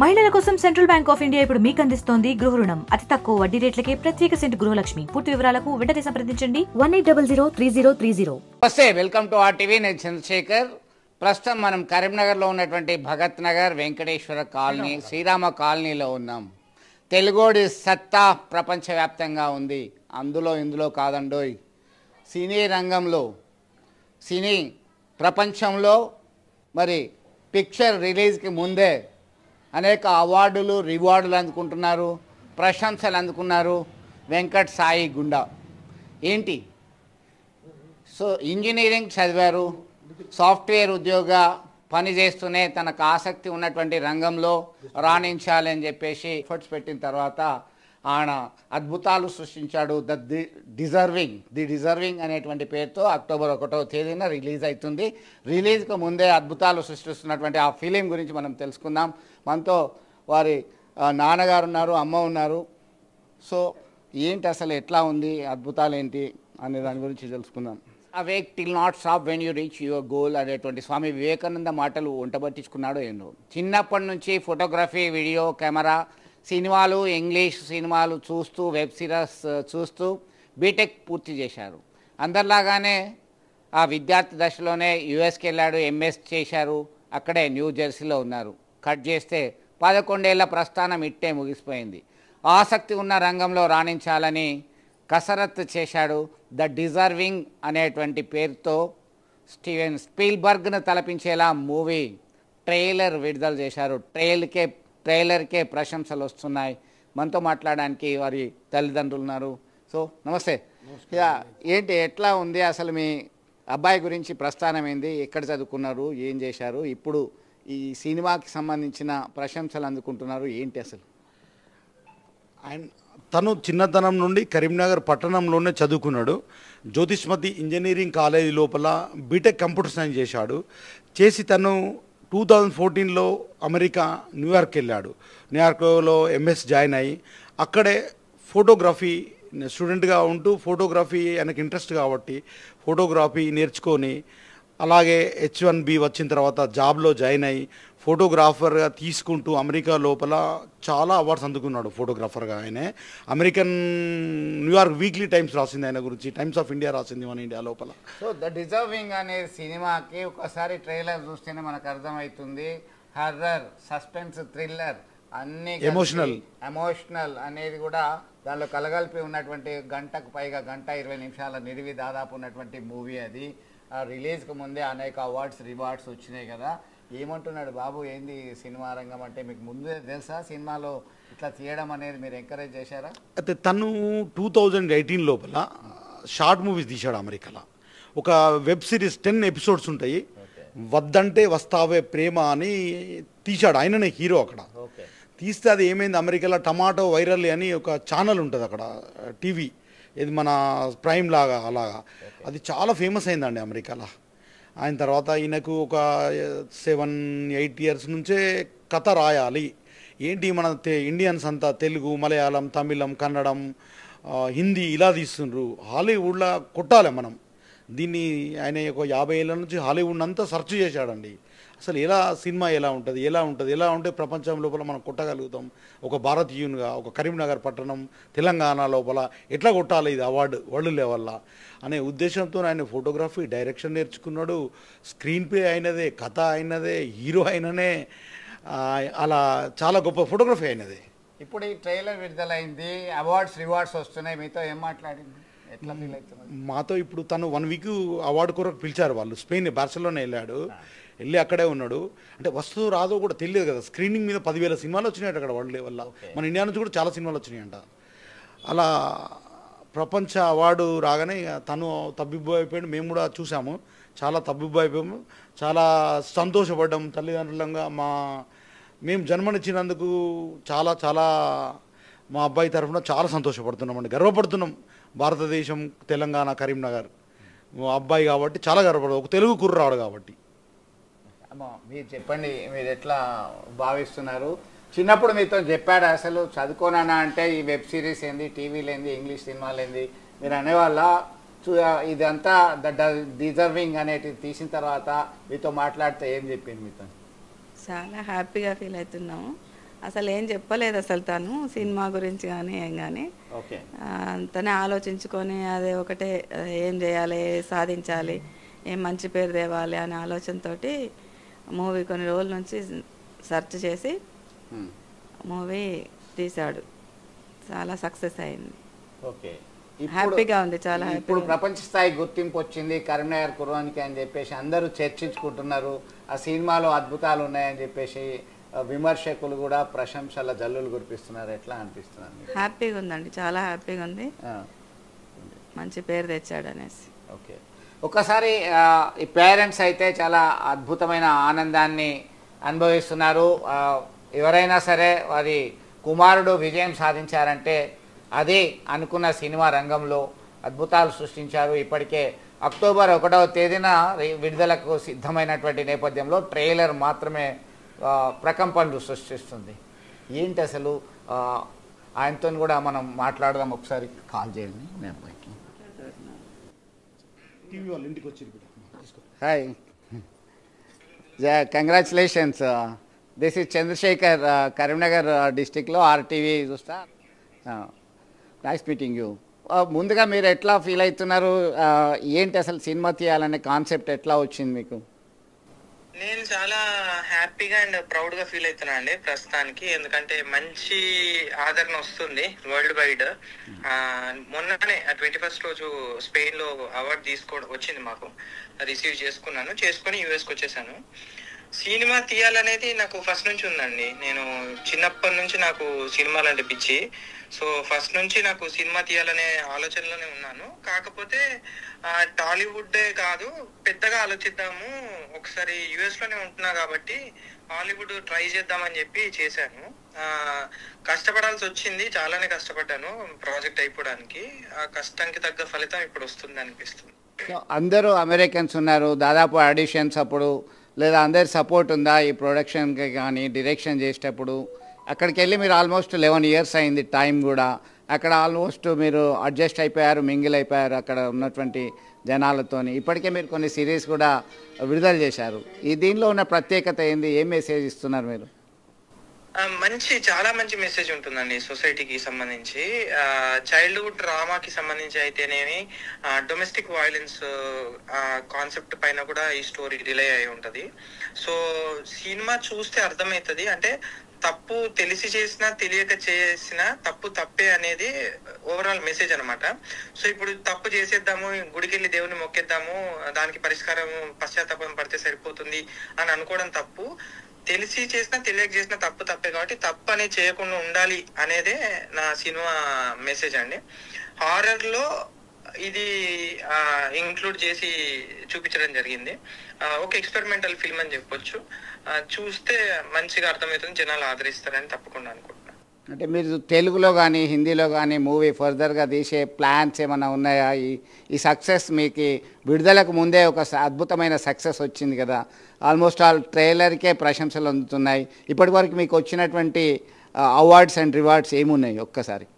మహిళల కోసం central bank of India ఇప్పుడు మీకు అందిస్తోంది గృహ రుణం. అతి తక్కువ వడ్డీ రేట్లకే ప్రత్యేక సెంటు గృహలక్ష్మి. పూర్తి వివరాలకు వెంటనే సంప్రదించండి 18003030. నమస్తే, వెల్కమ్ టు ఆర్టీవీ. నేను చంద్రశేఖర్. ప్రస్తుతం మనం కరీంనగర్లో ఉన్నటువంటి భగత్ నగర్ వెంకటేశ్వర కాలనీ శ్రీరామ కాలనీలో ఉన్నాం. తెలుగోడి సత్తా ప్రపంచవ్యాప్తంగా ఉంది. అందులో ఇందులో కాదండోయ్, సినీ రంగంలో, సినీ ప్రపంచంలో మరి పిక్చర్ రిలీజ్కి ముందే అనేక అవార్డులు రివార్డులు అందుకుంటున్నారు, ప్రశంసలు అందుకున్నారు. వెంకట్ సాయి గుండా ఏంటి, సో ఇంజనీరింగ్ చదివారు, సాఫ్ట్వేర్ ఉద్యోగ పని చేస్తూనే తనకు ఆసక్తి ఉన్నటువంటి రంగంలో రాణించాలని చెప్పేసి ఎఫర్ట్స్ పెట్టిన తర్వాత ఆయన అద్భుతాలు సృష్టించాడు. ది డిజర్వింగ్ అనేటువంటి పేరుతో అక్టోబర్ 1వ తేదీన రిలీజ్ అవుతుంది. రిలీజ్కు ముందే అద్భుతాలు సృష్టిస్తున్నటువంటి ఆ ఫిలిం గురించి మనం తెలుసుకుందాం. మనతో వారి నాన్నగారు ఉన్నారు, అమ్మ ఉన్నారు. సో ఏంటి అసలు, ఎట్లా ఉంది, అద్భుతాలు ఏంటి అనే దాని గురించి తెలుసుకుందాం. Awake till not stop when you reach your goal అనేటువంటి స్వామి వివేకానంద మాటలు వంటబట్టించుకున్నాడో ఏంటో. చిన్నప్పటి నుంచి ఫోటోగ్రఫీ, వీడియో, కెమెరా, సినిమాలు, ఇంగ్లీష్ సినిమాలు చూస్తూ, వెబ్ సిరీస్ చూస్తూ బీటెక్ పూర్తి చేశారు. అందరిలాగానే ఆ విద్యార్థి దశలోనే యుఎస్కి వెళ్ళాడు, ఎంఎస్ చేశారు. అక్కడే న్యూ జెర్సీలో ఉన్నారు. కట్ చేస్తే 11 ఏళ్ల ప్రస్థానం ఇట్టే ముగిసిపోయింది. ఆసక్తి ఉన్న రంగంలో రాణించాలని కసరత్తు చేశాడు. ద డిజర్వింగ్ అనేటువంటి పేరుతో స్టీవెన్ స్పీల్బర్గ్ను తలపించేలా మూవీ ట్రైలర్ విడుదల చేశారు. ట్రైలర్కే ప్రశంసలు వస్తున్నాయి. మనతో మాట్లాడడానికి వారి తల్లిదండ్రులు ఉన్నారు. సో నమస్తే. ఏంటి, ఎట్లా ఉంది అసలు మీ అబ్బాయి గురించి ప్రస్థానం ఏంది, ఎక్కడ చదువుకున్నారు, ఏం చేశారు, ఇప్పుడు ఈ సినిమాకి సంబంధించిన ప్రశంసలు అందుకుంటున్నారు, ఏంటి అసలు? తను చిన్నతనం నుండి కరీంనగర్ పట్టణంలోనే చదువుకున్నాడు. జ్యోతిష్మతి ఇంజనీరింగ్ కాలేజీ లోపల బీటెక్ కంప్యూటర్ సైన్స్ చేశాడు. చేసి తను 2014లో అమెరికా న్యూయార్క్ వెళ్ళాడు. న్యూయార్క్లో ఎంఎస్ జాయిన్ అయ్యి అక్కడే ఫోటోగ్రఫీ స్టూడెంట్గా ఉంటూ ఫోటోగ్రఫీ ఆయనకు ఇంట్రెస్ట్ కాబట్టి ఫోటోగ్రఫీ నేర్చుకొని అలాగే H1B వచ్చిన తర్వాత జాబ్లో జాయిన్ అయ్యి ఫోటోగ్రాఫర్గా తీసుకుంటూ అమెరికా లోపల చాలా అవార్డ్స్ అందుకున్నాడు. ఫోటోగ్రాఫర్గా ఆయనే అమెరికన్ న్యూయార్క్ వీక్లీ టైమ్స్ రాసింది ఆయన గురించి, టైమ్స్ ఆఫ్ ఇండియా రాసింది మన ఇండియా లోపల. సో ద డిజర్వింగ్ అనే సినిమాకి ఒకసారి ట్రైలర్ చూస్తేనే మనకు అర్థమవుతుంది. హర్రర్, సస్పెన్స్, థ్రిల్లర్ అన్ని ఎమోషనల్ అనేది కూడా దానిలో కలగలిపి ఉన్నటువంటి గంటకు పైగా, 1:20 నిడివి దాదాపు ఉన్నటువంటి మూవీ అది. రిలీజ్కి ముందే అనేక రివార్డ్స్ వచ్చినాయి కదా. ఏమంటున్నాడు బాబు, ఏంది సినిమా రంగం అంటే? మీకు ముందే తెలుసా సినిమాలో ఇట్లా తీయడం అనేది? మీరు ఎంకరేజ్ చేశారా? అయితే తను 2018 లోపల షార్ట్ మూవీస్ తీశాడు అమెరికాలో. ఒక వెబ్ సిరీస్ 10 ఎపిసోడ్స్ ఉంటాయి. వద్దంటే వస్తావే ప్రేమ అని తీశాడు. ఆయననే హీరో. అక్కడ తీస్తే అది ఏమైంది, అమెరికాలో టమాటో వైరల్ అని ఒక ఛానల్ ఉంటుంది అక్కడ, టీవీ, ఇది మన ప్రైమ్ లాగా అలాగా. అది చాలా ఫేమస్ అయిందండి అమెరికాలో. ఆయన తర్వాత ఈయనకు ఒక 7-8 ఇయర్స్ నుంచే కథ రాయాలి. ఏంటి, మన ఇండియన్స్ అంతా తెలుగు, మలయాళం, తమిళం, కన్నడం, హిందీ ఇలా తీస్తుండ్రు. హాలీవుడ్లో కొట్టాలి మనం దీన్ని. ఆయన ఒక 50 ఏళ్ళ నుంచి హాలీవుడ్ అంతా సెర్చ్ చేశాడండి. అసలు సినిమా ఎలా ఉంటే ప్రపంచం లోపల మనం కొట్టగలుగుతాం. ఒక భారతీయునిగా, ఒక కరీంనగర్ పట్టణం తెలంగాణ లోపల ఎట్లా కొట్టాలి ఇది అవార్డు వరల్డ్ లెవెల్లో అనే ఉద్దేశంతో ఆయన ఫోటోగ్రఫీ, డైరెక్షన్ నేర్చుకున్నాడు. స్క్రీన్ ప్లే అయినదే, కథ అయినదే, హీరో అయిననే, అలా చాలా గొప్ప ఫోటోగ్రఫీ అయినదే. ఇప్పుడు ఈ ట్రైలర్ విడుదలైంది, రివార్డ్స్ వస్తున్నాయి. మీతో ఏం మాట్లాడింది, ఎట్లా ఫీల్ అవుతున్నారు? మాతో ఇప్పుడు తను 1 వీక్ అవార్డు కొరకు పిలిచారు వాళ్ళు. స్పెయిన్ బార్సిలోనా వెళ్ళాడు, వెళ్ళి అక్కడే ఉన్నాడు. అంటే వస్తువు రాదో కూడా తెలియదు కదా. స్క్రీనింగ్ మీద 10,000 సినిమాలు వచ్చినాయి అక్కడ వరల్డ్ లెవెల్లో. మన ఇండియా నుంచి కూడా చాలా సినిమాలు వచ్చినాయంట. అలా ప్రపంచ అవార్డు రాగానే తను తబ్బిబ్బు అయిపోయాడు. మేము కూడా చూసాము, చాలా తబ్బిబ్బు అయిపోయాము, చాలా సంతోషపడ్డాము తల్లిదండ్రులంగా. మేము జన్మనిచ్చినందుకు చాలా చాలా మా అబ్బాయి తరఫున చాలా సంతోషపడుతున్నామండి, గర్వపడుతున్నాం. భారతదేశం, తెలంగాణ, కరీంనగర్ మా అబ్బాయి కాబట్టి చాలా గర్వపడదు, ఒక తెలుగు కుర్రాడు కాబట్టి. అమ్మా, మీరు చెప్పండి, మీరు ఎట్లా భావిస్తున్నారు? చిన్నప్పుడు మీతో చెప్పాడు అసలు చదువుకోనా అంటే ఈ వెబ్ సిరీస్ ఏంది, టీవీలు ఏంది, ఇంగ్లీష్ సినిమాలు ఏంది మీరు అనేవాళ్ళ? ఇదంతా ద డిజర్వింగ్ అనేటివి తీసిన తర్వాత మీతో మాట్లాడితే ఏం చెప్పింది? మీతో చాలా హ్యాపీగా ఫీల్ అవుతున్నాము. అసలు ఏం చెప్పలేదు అసలు తను సినిమా గురించి కానీ ఏం కానీ. తనే ఆలోచించుకొని అదే ఒకటే ఏం చేయాలి, సాధించాలి, ఏం మంచి పేరు తేవాలి అనే ఆలోచనతోటి మూవీ కొన్ని రోజుల నుంచి సెర్చ్ చేసి మూవీ తీశాడు. చాలా సక్సెస్ అయింది. హ్యాపీగా ఉంది, చాలా హ్యాపీ. ఇప్పుడు ప్రపంచ స్థాయి గుర్తింపు వచ్చింది కరీంనగర్ కుర్రానికి అని చెప్పేసి అందరూ చర్చించుకుంటున్నారు. ఆ సినిమాలో అద్భుతాలు ఉన్నాయని చెప్పేసి విమర్శకులు కూడా ప్రశంసల జల్లులు కురిపిస్తున్నారు. ఎట్లా అనిపిస్తున్నారు? హ్యాపీగా ఉందండి, చాలా హ్యాపీగా ఉంది. మంచి పేరు తెచ్చాడు అనేసి. ఓకే, ఒకసారి ఈ పేరెంట్స్ అయితే చాలా అద్భుతమైన ఆనందాన్ని అనుభవిస్తున్నారు. ఎవరైనా సరే వారి కుమారుడు విజయం సాధించారంటే అది అనుకున్న సినిమా రంగంలో అద్భుతాలు సృష్టించారు. ఇప్పటికే అక్టోబర్ 1వ తేదీన విడుదలకు సిద్ధమైనటువంటి నేపథ్యంలో ట్రైలర్ మాత్రమే ప్రకంపనలు సృష్టిస్తుంది. ఏంటి అసలు ఆయనతో కూడా మనం మాట్లాడదాం. ఒకసారి కాల్ చేయండి మీ అబ్బాయికి. Hi, congratulations. This is Chandrashekar, Karimnagar డిస్టిక్లో RTV చూస్తా. Nice meeting you. ముందుగా మీరు ఎట్లా ఫీల్ అవుతున్నారు? ఏంటి అసలు సినిమా తీయాలనే కాన్సెప్ట్ ఎట్లా వచ్చింది మీకు? నేను చాలా హ్యాపీగా అండ్ ప్రౌడ్ గా ఫీల్ అవుతున్నా అండి ప్రస్తుతానికి. ఎందుకంటే మంచి ఆదరణ వస్తుంది వరల్డ్ వైడ్. మొన్ననే 21st రోజు స్పెయిన్ లో అవార్డు వచ్చింది మాకు. చేసుకొని యుఎస్ కి వచ్చేసాను. సినిమా తీయాలనేది నాకు ఫస్ట్ నుంచి ఉందండి. నేను చిన్నప్పటి నుంచి నాకు సినిమాలు అంటే పిచ్చి. సో ఫస్ట్ నుంచి నాకు సినిమా తీయాలనే ఆలోచనలోనే ఉన్నాను. కాకపోతే టాలీవుడ్డే కాదు, పెద్దగా ఆలోచిద్దాము, ఒకసారి యుఎస్ లోనే ఉంటున్నా కాబట్టి హాలీవుడ్ ట్రై చేద్దామని చెప్పి చేశాను. కష్టపడాల్సి వచ్చింది, చాలానే కష్టపడ్డాను ప్రాజెక్ట్ అయిపోవడానికి. ఆ కష్టానికి తగ్గ ఫలితం ఇప్పుడు వస్తుంది అనిపిస్తుంది. అందరూ అమెరికన్స్ ఉన్నారు, దాదాపు ఆడిషన్స్ అప్పుడు లేదా అందరి సపోర్ట్ ఉందా ఈ ప్రొడక్షన్కి కానీ డైరెక్షన్ చేసేటప్పుడు? అక్కడికి వెళ్ళి మీరు ఆల్మోస్ట్ 11 years అయింది టైం కూడా. అక్కడ ఆల్మోస్ట్ మీరు అడ్జస్ట్ అయిపోయారు, మింగిల్ అయిపోయారు అక్కడ ఉన్నటువంటి జనాలతోని. ఇప్పటికే మీరు కొన్ని సిరీస్ కూడా విడుదల చేశారు. దీనిలో ఉన్న ప్రత్యేకత ఏంది? ఏం మెసేజ్ ఇస్తున్నారు మీరు? చాలా మంచి మెసేజ్ ఉంటుందండి సొసైటీకి సంబంధించి. చైల్డ్హుడ్ డ్రామాకి సంబంధించి అయితేనేమి, డొమెస్టిక్ వైలెన్స్ కాన్సెప్ట్ పైన కూడా ఈ స్టోరీ రిలే అయి ఉంటది. సో సినిమా చూస్తే అర్థమవుతుంది, అంటే తప్పు తెలిసి చేసినా తెలియక చేసినా తప్పు తప్పే అనేది ఓవరాల్ మెసేజ్ అనమాట. సో ఇప్పుడు తప్పు చేసేద్దాము, గుడికి వెళ్ళి దేవుని మొక్కేద్దాము, దానికి పరిష్కారం పశ్చాత్తాపం పడితే సరిపోతుంది అని అనుకోవడం తప్పు. తెలిసి చేసినా తెలియక చేసినా తప్పు తప్పే కాబట్టి తప్పు అనేది చేయకుండా ఉండాలి అనేదే నా సినిమా మెసేజ్ అండి. హారర్ లో ఇది ఇంక్లూడ్ చేసి చూపించడం జరిగింది. ఒక ఎక్స్పెరిమెంటల్ ఫిల్మ్ అని చెప్పొచ్చు. చూస్తే మంచిగా అర్థమవుతుంది, జనాలు ఆదరిస్తారని తప్పకుండా అనుకుంటున్నాను. అంటే మీరు తెలుగులో కానీ హిందీలో కానీ మూవీ ఫర్దర్గా తీసే ప్లాన్స్ ఏమైనా ఉన్నాయా? ఈ సక్సెస్ మీకు విడుదలకు ముందే ఒక అద్భుతమైన సక్సెస్ వచ్చింది కదా, ఆల్మోస్ట్ ఆల్ ట్రైలర్కే ప్రశంసలు అందుతున్నాయి. ఇప్పటి వరకు మీకు వచ్చినటువంటి అవార్డ్స్ అండ్ రివార్డ్స్ ఏమున్నాయి ఒక్కసారి?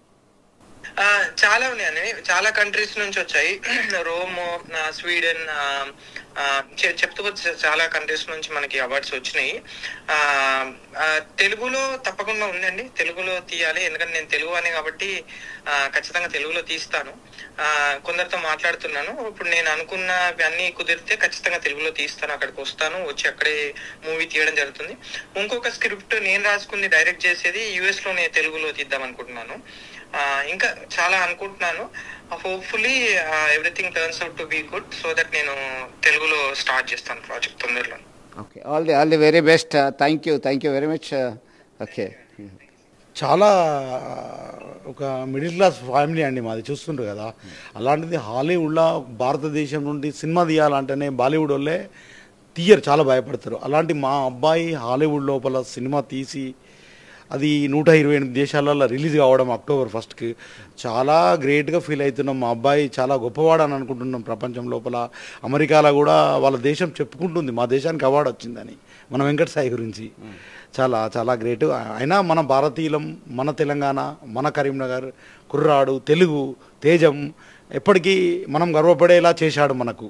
చాలా ఉన్నాయండి, చాలా కంట్రీస్ నుంచి వచ్చాయి. రోమ్, స్వీడన్, చెప్తూ చాలా కంట్రీస్ నుంచి మనకి అవార్డ్స్ వచ్చినాయి. తెలుగులో తప్పకుండా ఉందండి, తెలుగులో తీయాలి. ఎందుకంటే నేను తెలుగు అనే కాబట్టి ఖచ్చితంగా తెలుగులో తీస్తాను. కొందరితో మాట్లాడుతున్నాను. ఇప్పుడు నేను అనుకున్నవన్నీ కుదిరితే ఖచ్చితంగా తెలుగులో తీస్తాను. అక్కడికి వస్తాను, వచ్చి అక్కడే మూవీ తీయడం జరుగుతుంది. ఇంకొక స్క్రిప్ట్ నేను రాసుకుంది డైరెక్ట్ చేసేది యుఎస్ లోనే తెలుగులో తీద్దాం అనుకుంటున్నాను. ఇంకా చాలా అనుకుంటున్నాను. Hopefully everything turns out to be good, so that నేను తెలుగులో స్టార్ట్ చేస్తాను ప్రాజెక్ట్ తొందరలో. Okay, all the very best. Thank you very much. Okay, చాలా ఒక మిడిల్ క్లాస్ ఫ్యామిలీ అండి మాది, చూస్తుంటారు కదా. అలాంటిది హాలీవుడ్లో భారతదేశం నుండి సినిమా తీయాలంటేనే బాలీవుడ్ వాళ్ళే తీయరు, చాలా భయపడతారు. అలాంటి మా అబ్బాయి హాలీవుడ్ లోపల సినిమా తీసి అది 128 దేశాలలో రిలీజ్ కావడం అక్టోబర్ 1కి చాలా గ్రేట్గా ఫీల్ అవుతున్నాం. మా అబ్బాయి చాలా గొప్పవాడని అనుకుంటున్నాం. ప్రపంచం లోపల అమెరికాలో కూడా వాళ్ళ దేశం చెప్పుకుంటుంది మా దేశానికి అవార్డు వచ్చిందని మన వెంకట సాయి గురించి. చాలా చాలా గ్రేట్. అయినా మన భారతీయులం, మన తెలంగాణ, మన కరీంనగర్ కుర్రాడు, తెలుగు తేజం ఎప్పటికీ మనం గర్వపడేలా చేశాడు మనకు,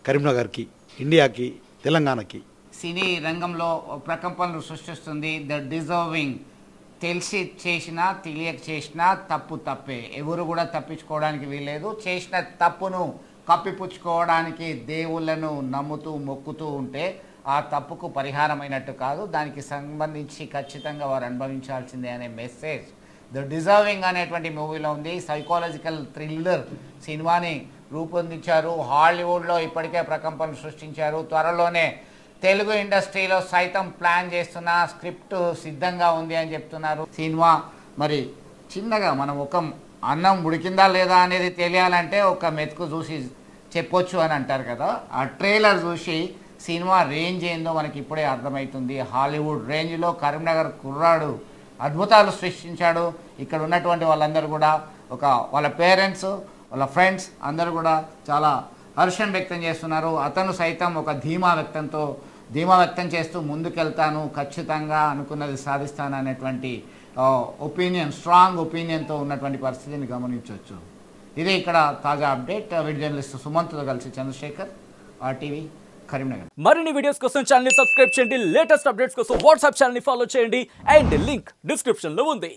కరీంనగర్కి, ఇండియాకి, తెలంగాణకి. సినీ రంగంలో ప్రకంపనలు సృష్టిస్తుంది. ద డిజర్వింగ్ తెలిసి చేసినా తెలియక చేసినా తప్పు తప్పే, ఎవరు కూడా తప్పించుకోవడానికి వీల్లేదు. చేసిన తప్పును కప్పిపుచ్చుకోవడానికి దేవుళ్ళను నమ్ముతూ మొక్కుతూ ఉంటే ఆ తప్పుకు పరిహారమైనట్టు కాదు, దానికి సంబంధించి ఖచ్చితంగా వారు అనుభవించాల్సిందే అనే మెసేజ్ ద డిజర్వింగ్ అనేటువంటి మూవీలో ఉంది. సైకాలజికల్ థ్రిల్లర్ సినిమాని రూపొందించారు. హాలీవుడ్లో ఇప్పటికే ప్రకంపనలు సృష్టించారు. త్వరలోనే తెలుగు ఇండస్ట్రీలో సైతం ప్లాన్ చేస్తున్న స్క్రిప్ట్ సిద్ధంగా ఉంది అని చెప్తున్నారు. సినిమా మరి చిన్నగా మనం ఒక అన్నం ఉడికిందా లేదా అనేది తెలియాలంటే ఒక మెతుకు చూసి చెప్పొచ్చు అని అంటారు కదా, ఆ ట్రైలర్ చూసి సినిమా రేంజ్ ఏందో మనకి ఇప్పుడే అర్థమవుతుంది. హాలీవుడ్ రేంజ్లో కరీంనగర్ కుర్రాడు అద్భుతాలు సృష్టించాడు. ఇక్కడ ఉన్నటువంటి వాళ్ళందరూ కూడా వాళ్ళ పేరెంట్స్, వాళ్ళ ఫ్రెండ్స్ అందరూ కూడా చాలా హర్షం వ్యక్తం చేస్తున్నారు. అతను సైతం ఒక ధీమా వ్యక్తం చేస్తూ ముందుకెళ్తాను, ఖచ్చితంగా అనుకున్నది సాధిస్తాను అనేటువంటి స్ట్రాంగ్ ఒపీనియన్తో ఉన్నటువంటి పరిస్థితిని గమనించవచ్చు. ఇదే ఇక్కడ తాజా అప్డేట్. వీడియో జర్నలిస్ట్ సుమంత్తో కలిసి చంద్రశేఖర్, RTV, కరీంనగర్. మరిన్ని వీడియోస్ కోసం ఛానల్ ని సబ్స్క్రైబ్ చేయండి. లేటెస్ట్ అప్డేట్స్ కోసం వాట్సాప్ ఛానల్ ని ఫాలో చేయండి. అండ్ లింక్ డిస్క్రిప్షన్ లో ఉంది.